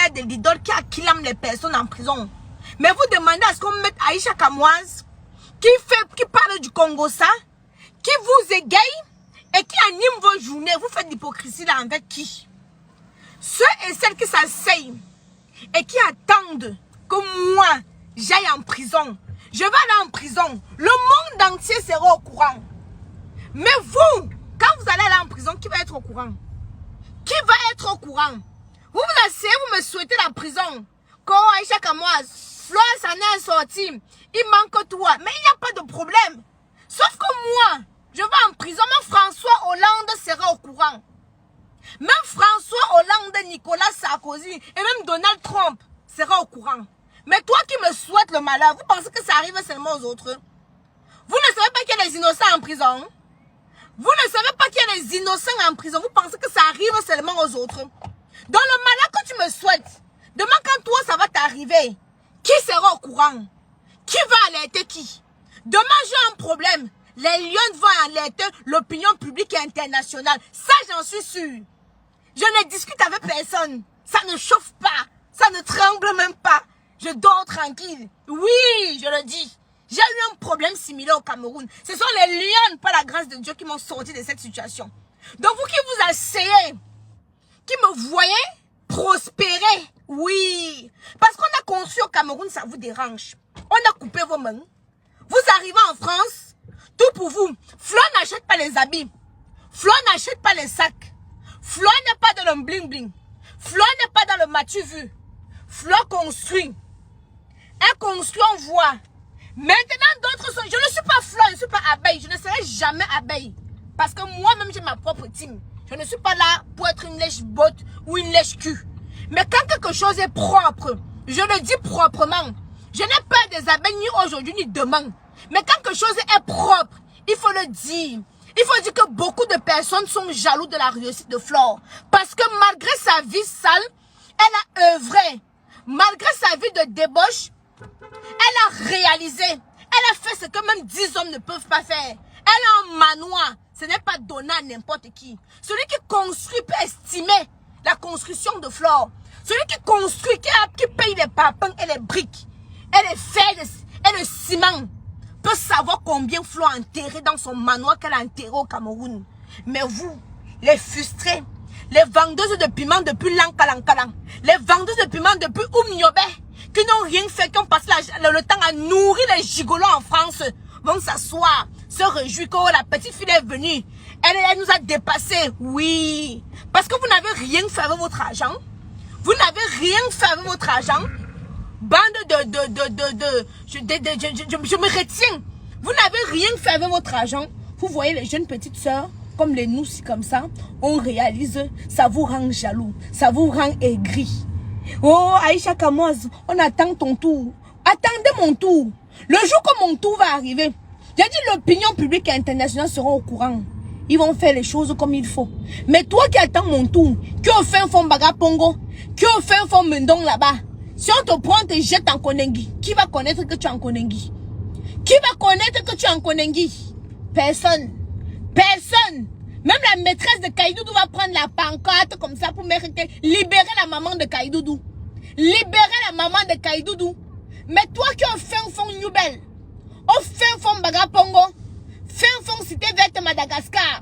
millionnaire de l'idole qui acclame les personnes en prison. Mais vous demandez à ce qu'on mette Aïcha Kamoise, qui parle du Congo ça, qui vous égaye et qui anime vos journées. Vous faites l'hypocrisie là avec qui? Ceux et celles qui s'asseyent et qui attendent que moi, j'aille en prison. Je vais aller en prison. Le monde entier sera au courant. Mais vous, quand vous allez aller en prison, qui va être au courant? Qui va être au courant? Vous vous asseyez, vous me souhaitez la prison. Quand Aïcha Kamoise, Florence en est sortie, il manque toi. Mais il n'y a pas de problème. Sauf que moi, je vais en prison. Même François Hollande sera au courant. Même François Hollande, Nicolas Sarkozy et même Donald Trump sera au courant. Mais toi qui me souhaites le malheur, vous pensez que ça arrive seulement aux autres? Vous ne savez pas qu'il y a des innocents en prison? Vous ne savez pas qu'il y a des innocents en prison? Vous pensez que ça arrive seulement aux autres? Dans le malheur que tu me souhaites, demain quand toi ça va t'arriver, qui sera au courant? Qui va alerter qui? Demain j'ai un problème. Les lions vont alerter l'opinion publique et internationale. Ça j'en suis sûr. Je ne discute avec personne. Ça ne chauffe pas. Ça ne tremble même pas. Je dors tranquille. Oui, je le dis. J'ai eu un problème similaire au Cameroun. Ce sont les lions, par la grâce de Dieu, qui m'ont sorti de cette situation. Donc vous qui vous asseyez, qui me voyez prospérer, oui. Parce qu'on a construit au Cameroun, ça vous dérange. On a coupé vos mains. Vous arrivez en France, tout pour vous. Flo n'achète pas les habits. Flo n'achète pas les sacs. Flo n'est pas dans le bling bling. Flo n'est pas dans le matu vu. Flo construit. Elle construit, on voit. Maintenant, d'autres sont... Je ne suis pas Flo, je ne suis pas abeille. Je ne serai jamais abeille. Parce que moi-même, j'ai ma propre team. Je ne suis pas là pour être une lèche-botte ou une lèche-cul. Mais quand quelque chose est propre, je le dis proprement. Je n'ai pas des abeilles ni aujourd'hui ni demain. Mais quand quelque chose est propre, il faut le dire. Il faut dire que beaucoup de personnes sont jaloux de la réussite de Flore. Parce que malgré sa vie sale, elle a œuvré. Malgré sa vie de débauche, elle a réalisé. Elle a fait ce que même 10 hommes ne peuvent pas faire. Elle a un manoir. Ce n'est pas donné à n'importe qui. Celui qui construit peut estimer la construction de Flore. Celui qui construit, qui paye les papins et les briques, et les fers et le ciment, peut savoir combien Flore a enterré dans son manoir qu'elle a enterré au Cameroun. Mais vous, les frustrés, les vendeuses de piment depuis Lankalankalan, les vendeuses de piment depuis Oumniobé, qui n'ont rien fait, qui ont passé le temps à nourrir les gigolos en France, vont s'asseoir, se réjouir que la petite fille est venue. Elle nous a dépassés, oui. Parce que vous n'avez rien fait avec votre argent. Vous n'avez rien fait avec votre argent. Bande je me retiens. Vous n'avez rien fait avec votre argent. Vous voyez les jeunes petites sœurs, comme les nous, comme ça, on réalise, ça vous rend jaloux, ça vous rend aigri. Oh, Aïcha Kamoise, on attend ton tour. Attendez mon tour. Le jour que mon tour va arriver, j'ai dit l'opinion publique et internationale seront au courant. Ils vont faire les choses comme il faut. Mais toi qui attends mon tour, qui au fin fond Baga Pongo, qui au fin fond Mendong là-bas, si on te prend, te jette en Konengi, qui va connaître que tu es en Konengi? Qui va connaître que tu es en Konengi? Personne. Personne. Même la maîtresse de Kaïdoudou va prendre la pancarte comme ça pour mériter. Libérer la maman de Kaïdoudou. Libérer la maman de Kaïdoudou. Mais toi qui es au fin fond Newbel, au fin fond Baga Pongo, fin fond Cité Verte Madagascar,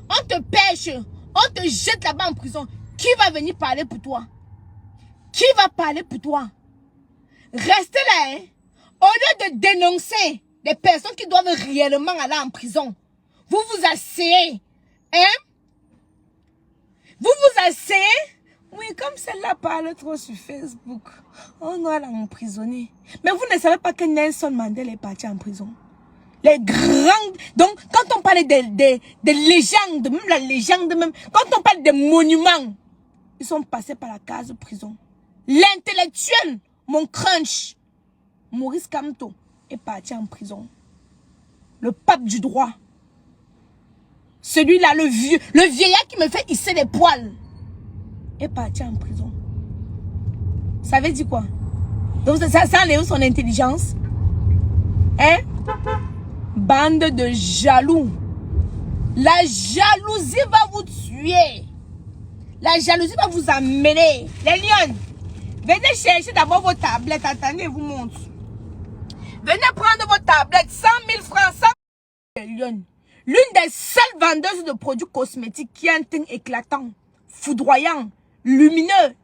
on te pêche, on te jette là-bas en prison. Qui va venir parler pour toi? Qui va parler pour toi? Restez là, hein. Au lieu de dénoncer des personnes qui doivent réellement aller en prison, vous vous asseyez, hein? Vous vous asseyez? Oui, comme celle-là parle trop sur Facebook, on doit l'emprisonner. Mais vous ne savez pas que Nelson Mandela est parti en prison. Les grandes... Donc, quand on parle des légendes, même la légende même, quand on parle des monuments, ils sont passés par la case prison. L'intellectuel, mon crunch, Maurice Kamto, est parti en prison. Le pape du droit. Celui-là, le vieillard qui me fait hisser les poils, est parti en prison. Ça veut dire quoi? Donc ça enlève son intelligence. Hein? Bande de jaloux. La jalousie va vous tuer. La jalousie va vous amener. Les lions, Venez chercher d'abord vos tablettes. Attendez, je vous montre. Venez prendre vos tablettes. 100 000 francs. 100 000. L'une des seules vendeuses de produits cosmétiques qui a un teint éclatant, foudroyant, lumineux.